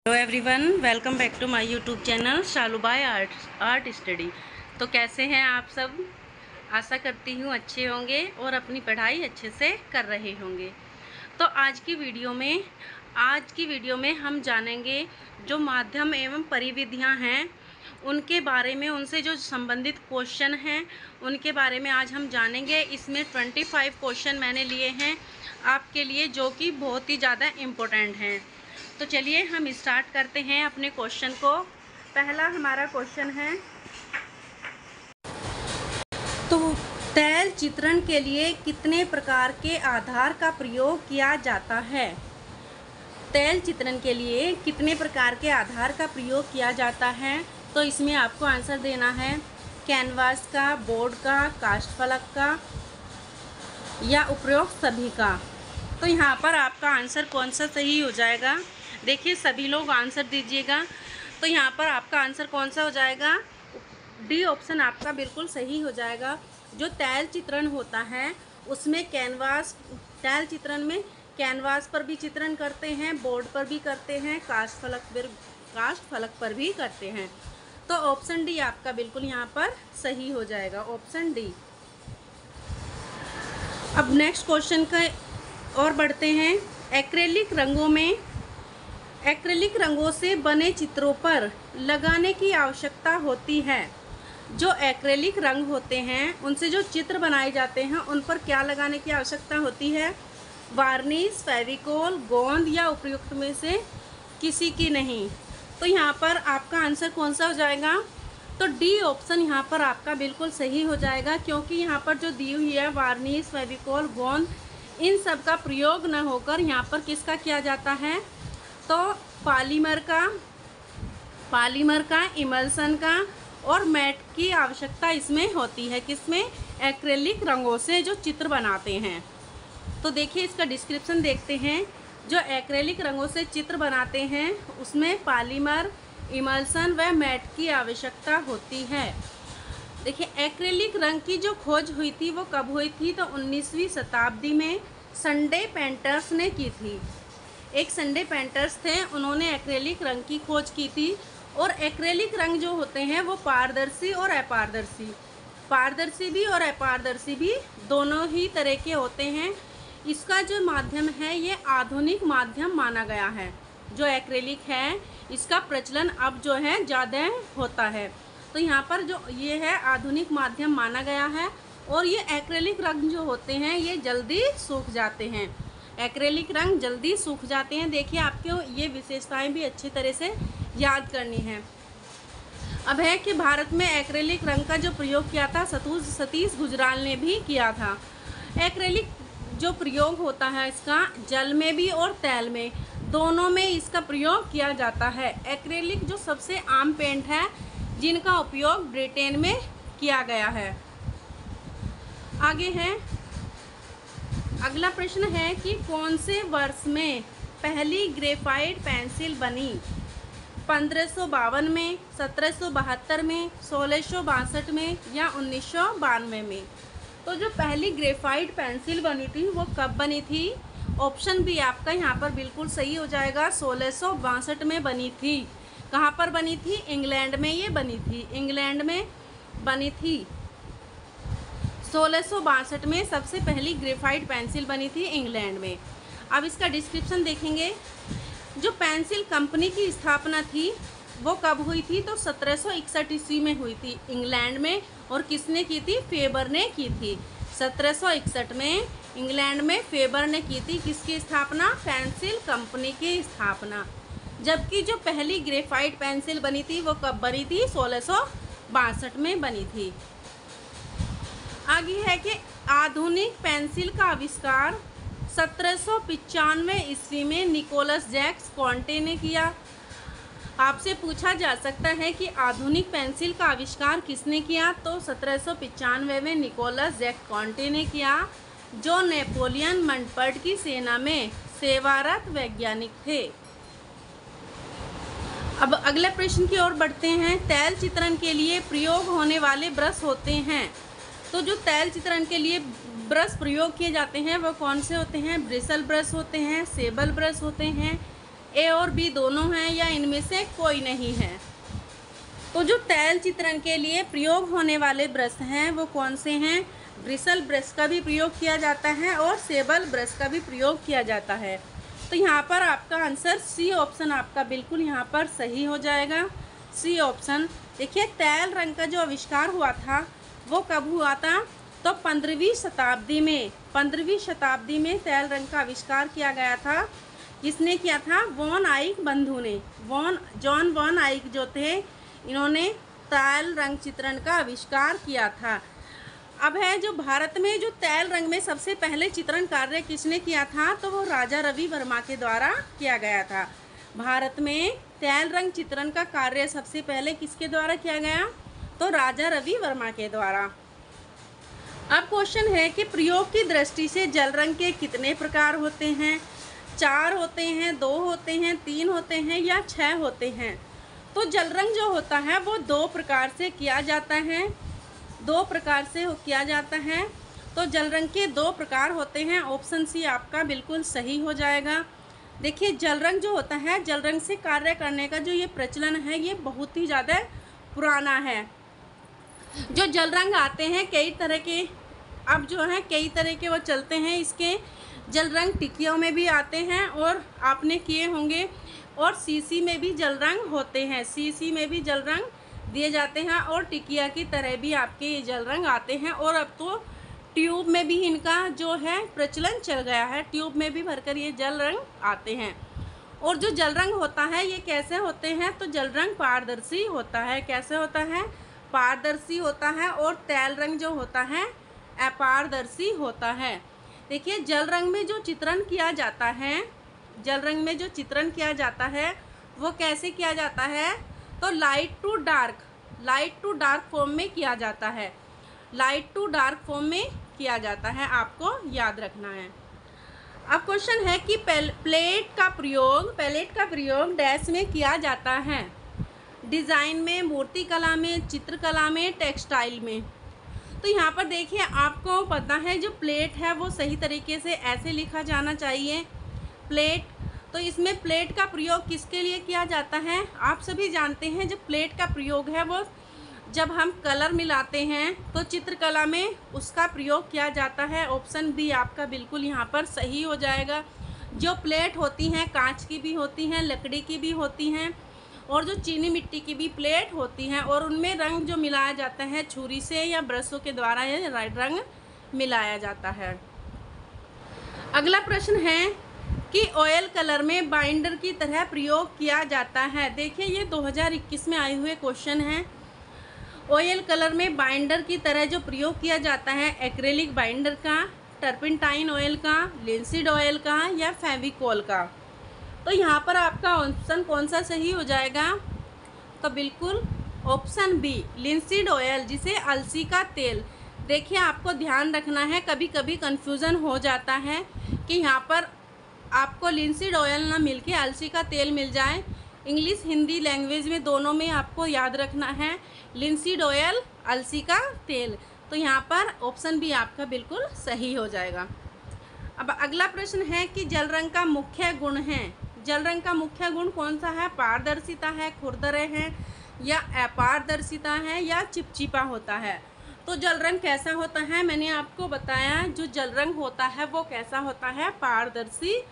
Hello everyone, welcome back to my YouTube channel Shalubai art study. तो कैसे हैं आप सब? आशा करती हूँ अच्छे होंगे और अपनी पढ़ाई अच्छे से कर रहे होंगे। तो आज की वीडियो में हम जानेंगे जो माध्यम एवं परिविधियाँ हैं उनके बारे में, उनसे जो संबंधित क्वेश्चन हैं उनके बारे में आज हम जानेंगे। इसमें 25 क्वेश्चन मैंने लिए हैं आपके लिए, जो कि बहुत ही ज़्यादा इम्पोर्टेंट हैं। तो चलिए हम स्टार्ट करते हैं अपने क्वेश्चन को। पहला हमारा क्वेश्चन है, तो तैल चित्रण के लिए कितने प्रकार के आधार का प्रयोग किया जाता है? तैल चित्रण के लिए कितने प्रकार के आधार का प्रयोग किया जाता है? तो इसमें आपको आंसर देना है कैनवास का, बोर्ड का, कास्ट फलक का या उपरोक्त सभी का। तो यहाँ पर आपका आंसर कौन सा सही हो जाएगा? देखिए सभी लोग आंसर दीजिएगा। तो यहाँ पर आपका आंसर कौन सा हो जाएगा? डी ऑप्शन आपका बिल्कुल सही हो जाएगा। जो तैल चित्रण होता है उसमें तैल चित्रण में कैनवास पर भी चित्रण करते हैं, बोर्ड पर भी करते हैं, कास्ट फलक पर भी करते हैं। तो ऑप्शन डी आपका बिल्कुल यहाँ पर सही हो जाएगा, ऑप्शन डी। अब नेक्स्ट क्वेश्चन का और बढ़ते हैं। एक्रेलिक रंगों से बने चित्रों पर लगाने की आवश्यकता होती है। जो एक्रेलिक रंग होते हैं उनसे जो चित्र बनाए जाते हैं उन पर क्या लगाने की आवश्यकता होती है? वार्निश, फेविकोल, गोंद या उपयुक्त में से किसी की नहीं। तो यहाँ पर आपका आंसर कौन सा हो जाएगा? तो डी ऑप्शन यहाँ पर आपका बिल्कुल सही हो जाएगा, क्योंकि यहाँ पर जो दी हुई है वार्निश, फेविकोल, गोंद, इन सब का प्रयोग न होकर यहाँ पर किसका किया जाता है? तो पॉलीमर का, इमल्सन का और मैट की आवश्यकता इसमें होती है। किसमें? एक्रेलिक रंगों से जो चित्र बनाते हैं। तो देखिए इसका डिस्क्रिप्शन देखते हैं। जो एक्रेलिक रंगों से चित्र बनाते हैं उसमें पॉलीमर, इमल्सन व मैट की आवश्यकता होती है। देखिए एक्रेलिक रंग की जो खोज हुई थी वो कब हुई थी? तो 19वीं शताब्दी में संडे पेंटर्स ने की थी। एक संडे पेंटर्स थे, उन्होंने एक्रेलिक रंग की खोज की थी। और एक्रेलिक रंग जो होते हैं वो पारदर्शी और अपारदर्शी भी दोनों ही तरह के होते हैं। इसका जो माध्यम है ये आधुनिक माध्यम माना गया है। जो एक्रेलिक है इसका प्रचलन अब जो है ज़्यादा होता है। तो यहाँ पर जो ये है आधुनिक माध्यम माना गया है। और ये एक्रेलिक रंग जो होते हैं ये जल्दी सूख जाते हैं। एक्रेलिक रंग जल्दी सूख जाते हैं। देखिए आपको ये विशेषताएं भी अच्छी तरह से याद करनी है। अब है कि भारत में एक्रेलिक रंग का जो प्रयोग किया था सतीश गुजराल ने भी किया था। एक्रेलिक जो प्रयोग होता है इसका जल में भी और तैल में, दोनों में इसका प्रयोग किया जाता है। एक्रेलिक जो सबसे आम पेंट है जिनका उपयोग ब्रिटेन में किया गया है। आगे है, अगला प्रश्न है कि कौन से वर्ष में पहली ग्रेफाइट पेंसिल बनी? 1552 में, 1772 में, 1662 में या 1992 में? तो जो पहली ग्रेफाइट पेंसिल बनी थी वो कब बनी थी? ऑप्शन बी आपका यहाँ पर बिल्कुल सही हो जाएगा, 1662 में बनी थी। कहाँ पर बनी थी? इंग्लैंड में ये बनी थी, इंग्लैंड में बनी थी। 1662 में सबसे पहली ग्रेफाइट पेंसिल बनी थी इंग्लैंड में। अब इसका डिस्क्रिप्शन देखेंगे। जो पेंसिल कंपनी की स्थापना थी वो कब हुई थी? तो 1761 ईस्वी में हुई थी इंग्लैंड में। और किसने की थी? फेबर ने की थी। 1761 में इंग्लैंड में फेबर ने की थी किसकी स्थापना? पेंसिल कंपनी की स्थापना। जबकि जो पहली ग्रेफाइट पेंसिल बनी थी वो कब बनी थी? 1662 में बनी थी। आगे है कि आधुनिक पेंसिल का आविष्कार 1795 ईस्वी में निकोलस जैक्स कॉन्टे ने किया। आपसे पूछा जा सकता है कि आधुनिक पेंसिल का आविष्कार किसने किया? तो 1795 में निकोलस जैक्स कॉन्टे ने किया, जो नेपोलियन बोनापार्ट की सेना में सेवारत वैज्ञानिक थे। अब अगले प्रश्न की ओर बढ़ते हैं। तैल चित्रण के लिए प्रयोग होने वाले ब्रश होते हैं। तो जो तैल चित्रण के लिए ब्रश प्रयोग किए जाते हैं वो कौन से होते हैं? ब्रिसल ब्रश होते हैं, सेबल ब्रश होते हैं, ए और बी दोनों हैं या इनमें से कोई नहीं है। तो जो तैल चित्रण के लिए प्रयोग होने वाले ब्रश हैं वो कौन से हैं? ब्रिसल ब्रश का भी प्रयोग किया जाता है और सेबल ब्रश का भी प्रयोग किया जाता है। तो यहाँ पर आपका आंसर सी ऑप्शन आपका बिल्कुल यहाँ पर सही हो जाएगा, सी ऑप्शन। देखिए तैल रंग का जो आविष्कार हुआ था वो कब हुआ था? तो 15वीं शताब्दी में तैल रंग का आविष्कार किया गया था। किसने किया था? वॉन आइक बंधु ने। जॉन वॉन आइक जो थे, इन्होंने तैल रंग चित्रण का आविष्कार किया था। अब है जो भारत में जो तैल रंग में सबसे पहले चित्रण कार्य किसने किया था? तो वो राजा रवि वर्मा के द्वारा किया गया था। भारत में तैल रंग चित्रण का कार्य सबसे पहले किसके द्वारा किया गया? तो राजा रवि वर्मा के द्वारा। अब क्वेश्चन है कि प्रयोग की दृष्टि से जल रंग के कितने प्रकार होते हैं? 4 होते हैं, 2 होते हैं, 3 होते हैं या 6 होते हैं? तो जल रंग जो होता है वो 2 प्रकार से किया जाता है, 2 प्रकार से किया जाता है। तो जल रंग के 2 प्रकार होते हैं। ऑप्शन सी आपका बिल्कुल सही हो जाएगा। देखिए जल रंग जो होता है, जल रंग से कार्य करने का जो ये प्रचलन है ये बहुत ही ज़्यादा पुराना है। जो जल रंग आते हैं कई तरह के, अब जो है कई तरह के वो चलते हैं। इसके जल रंग टिकियों में भी आते हैं और आपने किए होंगे, और सीसी में भी जल रंग होते हैं, सीसी में भी जल रंग दिए जाते हैं और टिकिया की तरह भी आपके ये जल रंग आते हैं। और अब तो ट्यूब में भी इनका जो है प्रचलन चल गया है, ट्यूब में भी भरकर ये जल रंग आते हैं। और जो जल रंग होता है ये कैसे होते हैं? तो जल रंग पारदर्शी होता है। कैसे होता है? पारदर्शी होता है। और तैल रंग जो होता है अपारदर्शी होता है। देखिए जल रंग में जो चित्रण किया जाता है, जल रंग में जो चित्रण किया जाता है वो कैसे किया जाता है? तो लाइट टू डार्क फॉर्म में किया जाता है, लाइट टू डार्क फॉर्म में किया जाता है, आपको याद रखना है। अब क्वेश्चन है कि पैलेट का प्रयोग डैश में किया जाता है? डिज़ाइन में, मूर्ति कला में, चित्रकला में, टेक्सटाइल में। तो यहाँ पर देखिए आपको पता है जो प्लेट है वो सही तरीके से ऐसे लिखा जाना चाहिए, प्लेट। तो इसमें प्लेट का प्रयोग किसके लिए किया जाता है? आप सभी जानते हैं जो प्लेट का प्रयोग है वो जब हम कलर मिलाते हैं तो चित्रकला में उसका प्रयोग किया जाता है। ऑप्शन बी आपका बिल्कुल यहाँ पर सही हो जाएगा। जो प्लेट होती हैं कांच की भी होती हैं, लकड़ी की भी होती हैं, और जो चीनी मिट्टी की भी प्लेट होती हैं, और उनमें रंग जो मिलाया जाता है छुरी से या ब्रशों के द्वारा ये रंग मिलाया जाता है। अगला प्रश्न है कि ऑयल कलर में बाइंडर की तरह प्रयोग किया जाता है। देखिए ये 2021 में आए हुए क्वेश्चन हैं। ऑयल कलर में बाइंडर की तरह जो प्रयोग किया जाता है, एक्रेलिक बाइंडर का, टर्पेंटाइन ऑयल का, लिंसीड ऑयल का या फेविकोल का। तो यहाँ पर आपका ऑप्शन कौन सा सही हो जाएगा? तो बिल्कुल ऑप्शन बी लिंसीड ऑयल, जिसे अलसी का तेल। देखिए आपको ध्यान रखना है, कभी कभी कन्फ्यूज़न हो जाता है कि यहाँ पर आपको लिंसीड ऑयल ना मिल के अलसी का तेल मिल जाए। इंग्लिश हिंदी लैंग्वेज में दोनों में आपको याद रखना है लिंसीड ऑयल, अलसी का तेल। तो यहाँ पर ऑप्शन बी आपका बिल्कुल सही हो जाएगा। अब अगला प्रश्न है कि जल रंग का मुख्य गुण है। जल रंग का मुख्य गुण कौन सा है? पारदर्शिता है, खुरदरे है या अपारदर्शिता है या चिपचिपा होता है। तो जल रंग कैसा होता है? मैंने आपको बताया जो जल रंग होता है वो कैसा होता है? पारदर्शी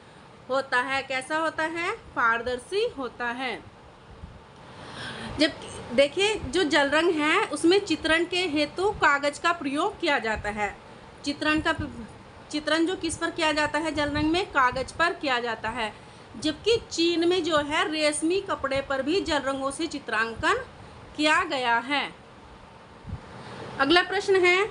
होता है। कैसा होता है? पारदर्शी होता है। जब देखिए जो जल रंग है उसमें चित्रण के हेतु कागज का प्रयोग किया जाता है। चित्रण जो किस पर किया जाता है? जल रंग में कागज पर किया जाता है। जबकि चीन में जो है रेशमी कपड़े पर भी जल रंगों से चित्रांकन किया गया है। अगला प्रश्न है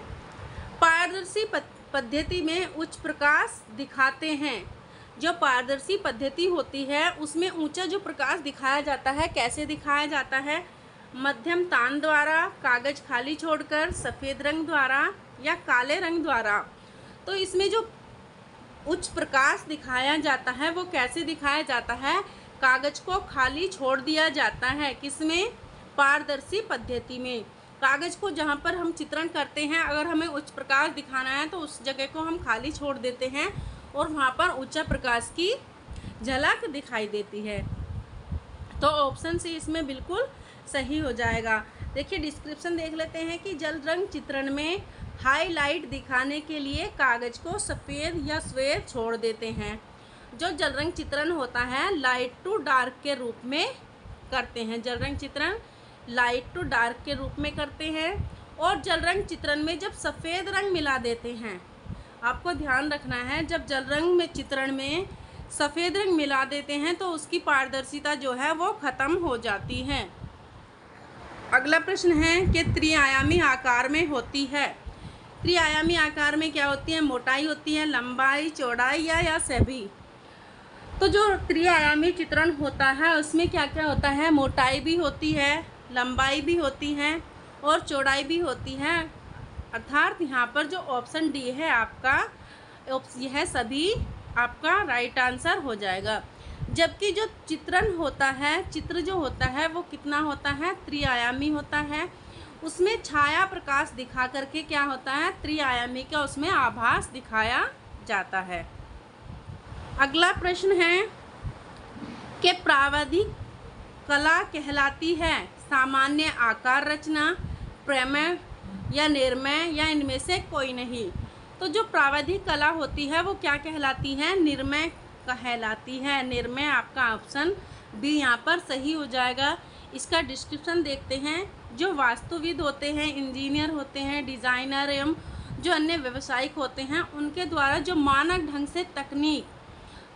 पारदर्शी पद्धति में उच्च प्रकाश दिखाते हैं। जो पारदर्शी पद्धति होती है उसमें ऊंचा जो प्रकाश दिखाया जाता है कैसे दिखाया जाता है? मध्यम तान द्वारा, कागज खाली छोड़कर, सफ़ेद रंग द्वारा या काले रंग द्वारा। तो इसमें जो उच्च प्रकाश दिखाया जाता है वो कैसे दिखाया जाता है? कागज को खाली छोड़ दिया जाता है। किसमें? पारदर्शी पद्धति में। कागज को जहाँ पर हम चित्रण करते हैं अगर हमें उच्च प्रकाश दिखाना है तो उस जगह को हम खाली छोड़ देते हैं और वहाँ पर ऊंचा प्रकाश की झलक दिखाई देती है। तो ऑप्शन सी इसमें बिल्कुल सही हो जाएगा। देखिए डिस्क्रिप्शन देख लेते हैं कि जल रंग चित्रण में हाईलाइट दिखाने के लिए कागज को सफ़ेद या श्वेत छोड़ देते हैं। जो जल रंग चित्रण होता है लाइट टू डार्क के रूप में करते हैं। जल रंग चित्रण लाइट टू डार्क के रूप में करते हैं। और जल रंग चित्रण में जब सफ़ेद रंग मिला देते हैं, आपको ध्यान रखना है, जब जल रंग में चित्रण में सफ़ेद रंग मिला देते हैं तो उसकी पारदर्शिता जो है वो ख़त्म हो जाती है। अगला प्रश्न है कि त्रिआयामी आकार में होती है। त्रिआयामी आकार में क्या होती है? मोटाई होती है, लंबाई, चौड़ाई या सभी। तो जो त्रिआयामी चित्रण होता है उसमें क्या क्या होता है? मोटाई भी होती है, लंबाई भी होती है और चौड़ाई भी होती है। अर्थात यहाँ पर जो ऑप्शन डी है आपका, यह सभी आपका राइट आंसर हो जाएगा। जबकि जो चित्रण होता है, चित्र जो होता है वो कितना होता है? त्रिआयामी होता है। उसमें छाया प्रकाश दिखा करके क्या होता है? त्रिआयामी का उसमें आभास दिखाया जाता है। अगला प्रश्न है कि प्रावधिक कला कहलाती है सामान्य आकार रचना, प्रमेय या निर्मय या इनमें से कोई नहीं। तो जो प्रावधिक कला होती है वो क्या कहलाती है? निर्मय कहलाती है। निर्मय आपका ऑप्शन बी यहाँ पर सही हो जाएगा। इसका डिस्क्रिप्शन देखते हैं। जो वास्तुविद होते हैं, इंजीनियर होते हैं, डिज़ाइनर एवं जो अन्य व्यावसायिक होते हैं, उनके द्वारा जो मानक ढंग से तकनीक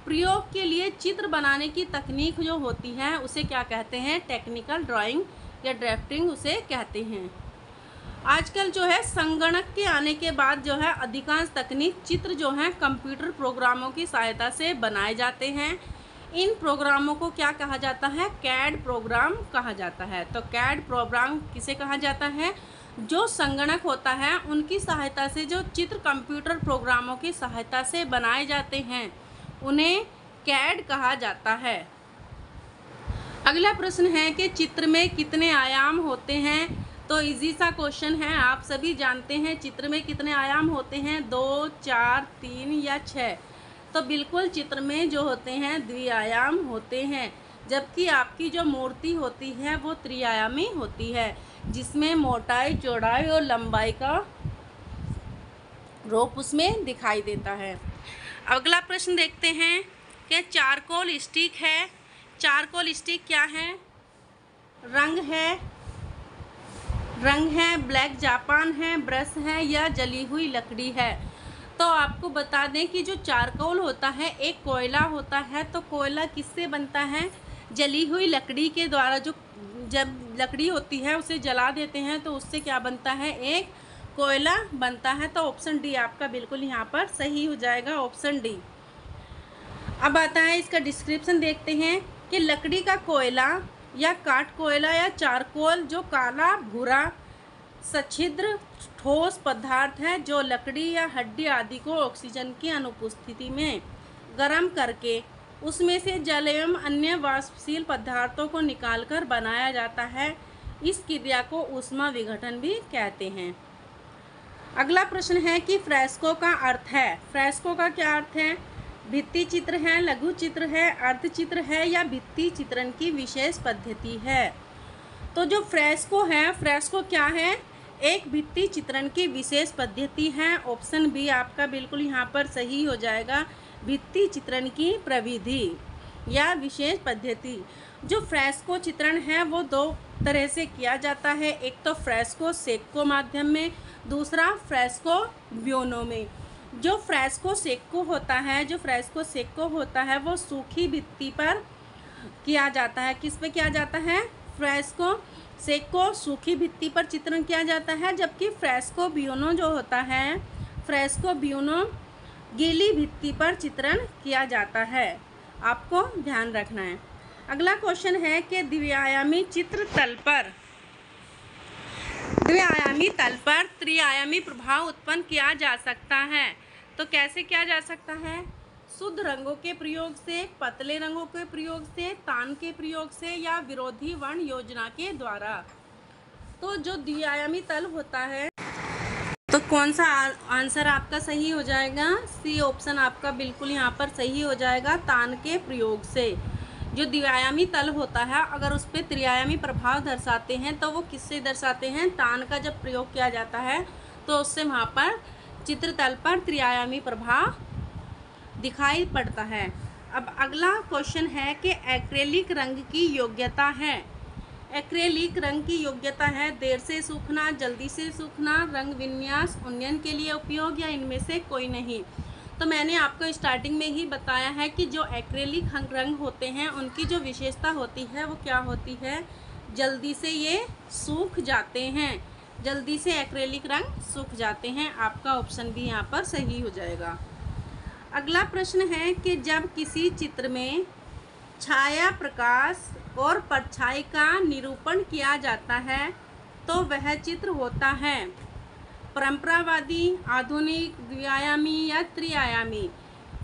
प्रयोग के लिए चित्र बनाने की तकनीक जो होती है उसे क्या कहते हैं? टेक्निकल ड्राइंग या ड्राफ्टिंग उसे कहते हैं। आजकल जो है संगणक के आने के बाद जो है अधिकांश तकनीक चित्र जो हैं कंप्यूटर प्रोग्रामों की सहायता से बनाए जाते हैं। इन प्रोग्रामों को क्या कहा जाता है? कैड प्रोग्राम कहा जाता है। तो कैड प्रोग्राम किसे कहा जाता है? जो संगणक होता है उनकी सहायता से जो चित्र कंप्यूटर प्रोग्रामों की सहायता से बनाए जाते हैं उन्हें कैड कहा जाता है। अगला प्रश्न है कि चित्र में कितने आयाम होते हैं? तो इजी सा क्वेश्चन है, आप सभी जानते हैं चित्र में कितने आयाम होते हैं? 2, 4, 3 या 6। तो बिल्कुल चित्र में जो होते हैं द्विआयाम होते हैं। जबकि आपकी जो मूर्ति होती है वो त्रिआयामी होती है, जिसमें मोटाई, चौड़ाई और लंबाई का रूप उसमें दिखाई देता है। अगला प्रश्न देखते हैं कि चारकोल स्टिक है। चारकोल स्टिक क्या है? रंग है, ब्लैक जापान है, ब्रश है या जली हुई लकड़ी है। तो आपको बता दें कि जो चारकोल होता है एक कोयला होता है। तो कोयला किससे बनता है? जली हुई लकड़ी के द्वारा। जो जब लकड़ी होती है उसे जला देते हैं तो उससे क्या बनता है? एक कोयला बनता है। तो ऑप्शन डी आपका बिल्कुल यहाँ पर सही हो जाएगा, ऑप्शन डी। अब आता है इसका डिस्क्रिप्शन देखते हैं कि लकड़ी का कोयला या काठ कोयला या चारकोल जो काला भूरा सछिद्र ठोस पदार्थ है जो लकड़ी या हड्डी आदि को ऑक्सीजन की अनुपस्थिति में गर्म करके उसमें से जल एवं अन्य वाष्पशील पदार्थों को निकालकर बनाया जाता है। इस क्रिया को ऊष्मा विघटन भी कहते हैं। अगला प्रश्न है कि फ्रेस्को का अर्थ है। फ्रेस्को का क्या अर्थ है? भित्ति चित्र है, लघु चित्र है, अर्धचित्र है या भित्ति चित्रण की विशेष पद्धति है। तो जो फ्रेस्को है, फ्रेस्को क्या है? एक भित्ति चित्रण की विशेष पद्धति है। ऑप्शन बी आपका बिल्कुल यहाँ पर सही हो जाएगा, भित्ति चित्रण की प्रविधि या विशेष पद्धति। जो फ्रेस्को चित्रण है वो दो तरह से किया जाता है। एक तो फ्रेस्को सेक्को माध्यम में, दूसरा फ्रेस्को ब्यूनो में। जो फ्रेस्को सेक्को होता है वो सूखी भित्ति पर किया जाता है। किस पे किया जाता है? फ्रेस्को सेक्को सूखी भित्ति पर चित्रण किया जाता है। जबकि फ्रेस्को ब्यूनो जो होता है, फ्रेस्को ब्यूनो गीली भित्ति पर चित्रण किया जाता है। आपको ध्यान रखना है। अगला क्वेश्चन है कि द्विआयामी तल पर त्रिआयामी प्रभाव उत्पन्न किया जा सकता है। तो कैसे किया जा सकता है? शुद्ध रंगों के प्रयोग से, पतले रंगों के प्रयोग से, तान के प्रयोग से या विरोधी वर्ण योजना के द्वारा। तो जो द्विआयामी तल होता है तो कौन सा आंसर आपका सही हो जाएगा? सी ऑप्शन आपका बिल्कुल यहाँ पर सही हो जाएगा। तान के प्रयोग से जो द्विआयामी तल होता है, अगर उस पर त्रिआयामी प्रभाव दर्शाते हैं तो वो किससे दर्शाते हैं? तान का जब प्रयोग किया जाता है तो उससे वहाँ पर चित्र तल पर त्रिआयामी प्रभाव दिखाई पड़ता है। अब अगला क्वेश्चन है कि एक्रेलिक रंग की योग्यता है। एक्रेलिक रंग की योग्यता है देर से सूखना, जल्दी से सूखना, रंग विन्यास, उन्नयन के लिए उपयोग, या इनमें से कोई नहीं। तो मैंने आपको स्टार्टिंग में ही बताया है कि जो एक्रेलिक रंग होते हैं उनकी जो विशेषता होती है वो क्या होती है? जल्दी से ये सूख जाते हैं, जल्दी से एक्रेलिक रंग सूख जाते हैं। आपका ऑप्शन भी यहाँ पर सही हो जाएगा। अगला प्रश्न है कि जब किसी चित्र में छाया, प्रकाश और परछाई का निरूपण किया जाता है तो वह चित्र होता है परंपरावादी, आधुनिक, द्विआयामी या त्रिआयामी।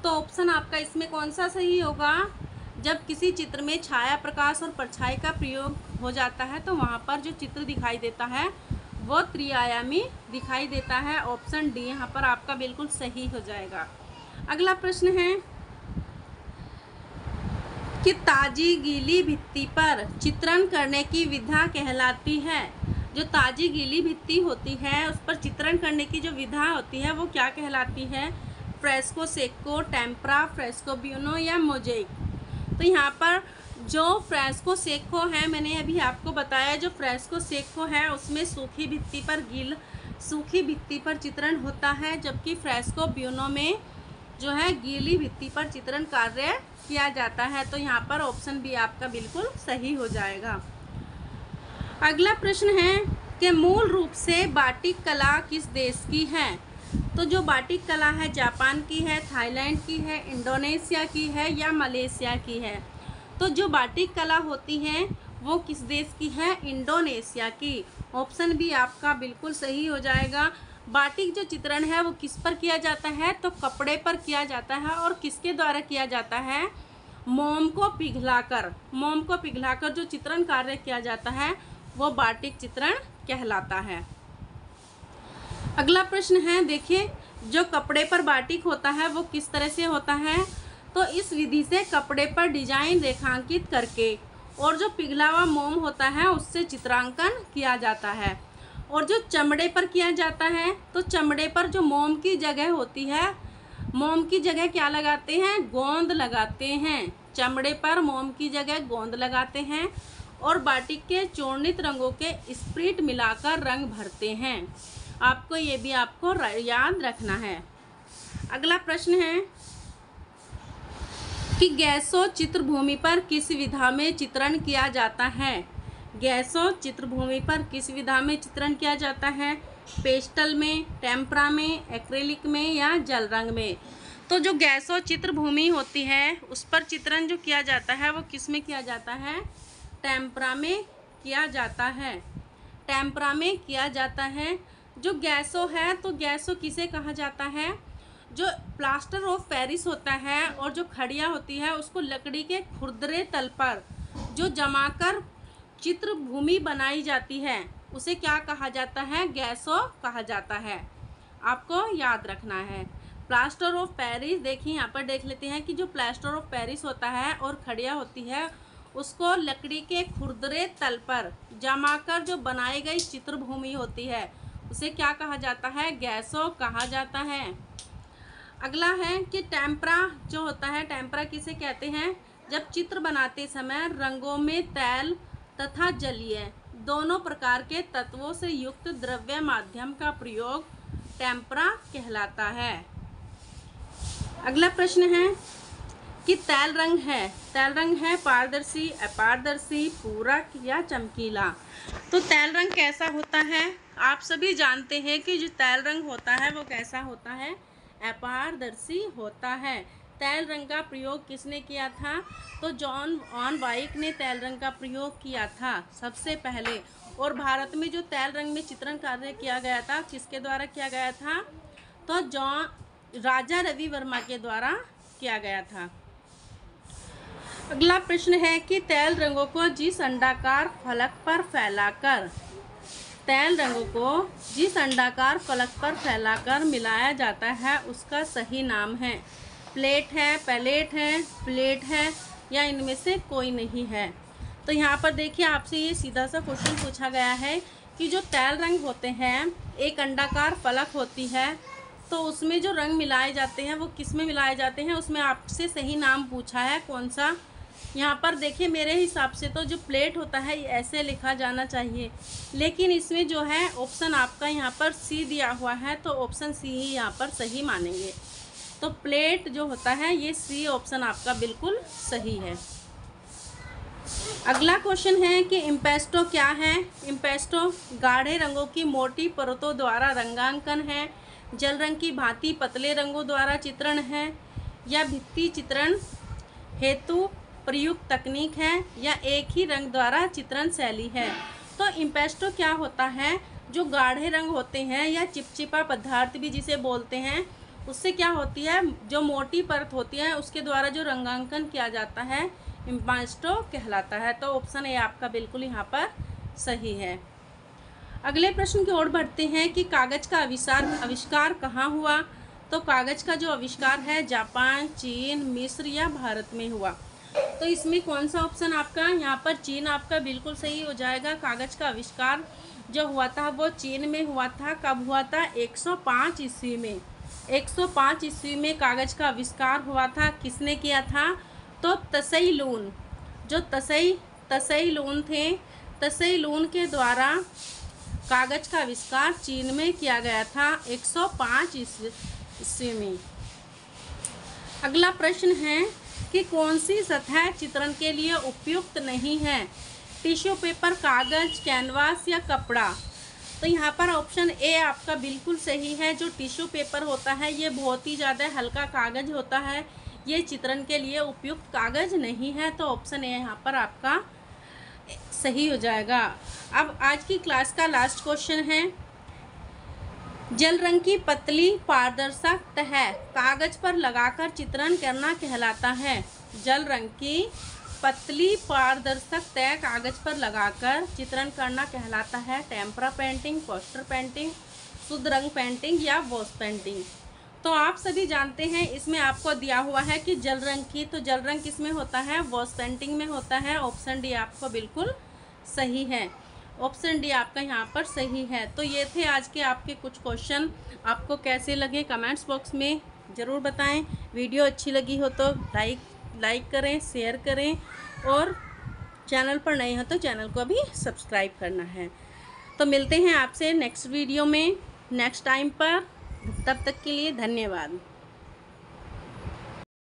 तो ऑप्शन आपका इसमें कौन सा सही होगा? जब किसी चित्र में छाया, प्रकाश और परछाई का प्रयोग हो जाता है तो वहाँ पर जो चित्र दिखाई देता है वो त्रिआयामी दिखाई देता है। ऑप्शन डी यहाँ पर आपका बिल्कुल सही हो जाएगा। अगला प्रश्न है कि ताजी गीली भित्ति पर चित्रण करने की विधा कहलाती है। जो ताजी गीली भित्ति होती है उस पर चित्रण करने की जो विधा होती है वो क्या कहलाती है? Fresco Seiko, tempera, fresco buono या मोज़ेक। तो यहाँ पर जो फ्रेस्को सेको है, मैंने अभी आपको बताया, जो फ्रेस्को सेको है उसमें सूखी भित्ति पर चित्रण होता है, जबकि फ्रेस्को ब्यूनो में जो है गीली भित्ति पर चित्रण कार्य किया जाता है। तो यहाँ पर ऑप्शन बी आपका बिल्कुल सही हो जाएगा। अगला प्रश्न है कि मूल रूप से बाटिक कला किस देश की है? तो जो बाटिक कला है जापान की है, थाईलैंड की है, इंडोनेशिया की है या मलेशिया की है? तो जो बाटिक कला होती है वो किस देश की है? इंडोनेशिया की। ऑप्शन बी आपका बिल्कुल सही हो जाएगा। बाटिक जो चित्रण है वो किस पर किया जाता है? तो कपड़े पर किया जाता है। और किसके द्वारा किया जाता है? मोम को पिघलाकर जो चित्रण कार्य किया जाता है वो बाटिक चित्रण कहलाता है। अगला प्रश्न है, देखिए, जो कपड़े पर बाटिक होता है वो किस तरह से होता है? तो इस विधि से कपड़े पर डिजाइन रेखांकित करके और जो पिघला हुआ मोम होता है उससे चित्रांकन किया जाता है। और जो चमड़े पर किया जाता है तो चमड़े पर जो मोम की जगह होती है, मोम की जगह क्या लगाते हैं? गोंद लगाते हैं। चमड़े पर मोम की जगह गोंद लगाते हैं और बाटिक के चूर्णित रंगों के स्प्रिट मिलाकर रंग भरते हैं। आपको ये भी आपको याद रखना है। अगला प्रश्न है कि गैसो चित्रभूमि पर किस विधा में चित्रण किया जाता है? गैसो चित्रभूमि पर किस विधा में चित्रण किया जाता है? पेस्टल में, टेम्परा में, एक्रेलिक में या जल रंग में? तो जो गैसो चित्रभूमि होती है उस पर चित्रण जो किया जाता है वो किस में किया जाता है? टेम्परा में किया जाता है। टेम्परा में किया जाता है। जो गैसो है तो गैसो किसे कहा जाता है? जो प्लास्टर ऑफ पेरिस होता है और जो खड़िया होती है उसको लकड़ी के खुरदरे तल पर जो जमाकर चित्रभूमि बनाई जाती है उसे क्या कहा जाता है? गैसो कहा जाता है। आपको याद रखना है। प्लास्टर ऑफ पेरिस, देखिए यहाँ पर देख लेते हैं कि जो प्लास्टर ऑफ पेरिस होता है और खड़िया होती है उसको लकड़ी के खुरदरे तल पर जमाकर जो बनाई गई चित्रभूमि होती है उसे क्या कहा जाता है? गैसो कहा जाता है। अगला है कि टेम्परा जो होता है, टेम्परा किसे कहते हैं? जब चित्र बनाते समय रंगों में तैल तथा जलीय दोनों प्रकार के तत्वों से युक्त द्रव्य माध्यम का प्रयोग टेम्परा कहलाता है। अगला प्रश्न है कि तैल रंग है पारदर्शी, अपारदर्शी, पूरक या चमकीला। तो तैल रंग कैसा होता है? आप सभी जानते हैं कि जो तैल रंग होता है वो कैसा होता है? अपारदर्शी होता है। तैल रंग का प्रयोग किसने किया था? तो जॉन ऑन वाइक ने तैल रंग का प्रयोग किया था सबसे पहले। और भारत में जो तैल रंग में चित्रण कार्य किया गया था किसके द्वारा किया गया था? तो राजा रवि वर्मा के द्वारा किया गया था। अगला प्रश्न है कि तैल रंगों को जिस अंडाकार फलक पर फैलाकर तैल रंग को जिस अंडाकार फलक पर फैलाकर मिलाया जाता है उसका सही नाम है। प्लेट है, पैलेट है, प्लेट है या इनमें से कोई नहीं है। तो यहाँ पर देखिए आपसे ये सीधा सा क्वेश्चन पूछा गया है कि जो तैल रंग होते हैं, एक अंडाकार फलक होती है, तो उसमें जो रंग मिलाए जाते हैं वो किस में मिलाए जाते हैं, उसमें आपसे सही नाम पूछा है कौन सा। यहाँ पर देखिए मेरे हिसाब से तो जो प्लेट होता है ये ऐसे लिखा जाना चाहिए, लेकिन इसमें जो है ऑप्शन आपका यहाँ पर सी दिया हुआ है, तो ऑप्शन सी ही यहाँ पर सही मानेंगे। तो प्लेट जो होता है ये सी ऑप्शन आपका बिल्कुल सही है। अगला क्वेश्चन है कि इम्पेस्टो क्या है। इम्पेस्टो गाढ़े रंगों की मोटी परतों द्वारा रंगांकन है, जल रंग की भांति पतले रंगों द्वारा चित्रण है, या भित्ति चित्रण हेतु प्रयुक्त तकनीक है, या एक ही रंग द्वारा चित्रण शैली है। तो इम्पेस्टो क्या होता है, जो गाढ़े रंग होते हैं या चिपचिपा पदार्थ भी जिसे बोलते हैं, उससे क्या होती है, जो मोटी परत होती है उसके द्वारा जो रंगांकन किया जाता है इम्पेस्टो कहलाता है। तो ऑप्शन ए आपका बिल्कुल यहाँ पर सही है। अगले प्रश्न की ओर बढ़ते हैं कि कागज़ का आविष्कार कहाँ हुआ। तो कागज़ का जो आविष्कार है जापान, चीन, मिस्र या भारत में हुआ। तो इसमें कौन सा ऑप्शन आपका यहाँ पर चीन आपका बिल्कुल सही हो जाएगा। कागज़ का आविष्कार जो हुआ था वो चीन में हुआ था। कब हुआ था, 105 ईस्वी में। 105 ईस्वी में कागज़ का आविष्कार हुआ था। किसने किया था, तो तसई लून, जो तसई लून थे, तसई लून के द्वारा कागज़ का आविष्कार चीन में किया गया था 105 ईस्वी में। अगला प्रश्न है कि कौन सी सतह चित्रण के लिए उपयुक्त नहीं है, टिश्यू पेपर, कागज़, कैनवास या कपड़ा। तो यहाँ पर ऑप्शन ए आपका बिल्कुल सही है। जो टिश्यू पेपर होता है ये बहुत ही ज़्यादा हल्का कागज़ होता है, ये चित्रण के लिए उपयुक्त कागज़ नहीं है। तो ऑप्शन ए यहाँ पर आपका सही हो जाएगा। अब आज की क्लास का लास्ट क्वेश्चन है, जल रंग की पतली पारदर्शक तह कागज़ पर लगाकर चित्रण करना कहलाता है। जल रंग की पतली पारदर्शक तह कागज़ पर लगाकर चित्रण करना कहलाता है टेम्परा पेंटिंग, पोस्टर पेंटिंग, शुद्ध रंग पेंटिंग या वॉश पेंटिंग। तो आप सभी जानते हैं इसमें आपको दिया हुआ है कि जल रंग की, तो जल रंग किस में होता है, वॉश पेंटिंग में होता है। ऑप्शन डी आपको बिल्कुल सही है। ऑप्शन डी आपका यहाँ पर सही है। तो ये थे आज के आपके कुछ क्वेश्चन। आपको कैसे लगे कमेंट्स बॉक्स में ज़रूर बताएं। वीडियो अच्छी लगी हो तो लाइक करें, शेयर करें, और चैनल पर नए हो तो चैनल को भी सब्सक्राइब करना है। तो मिलते हैं आपसे नेक्स्ट वीडियो में नेक्स्ट टाइम पर। तब तक के लिए धन्यवाद।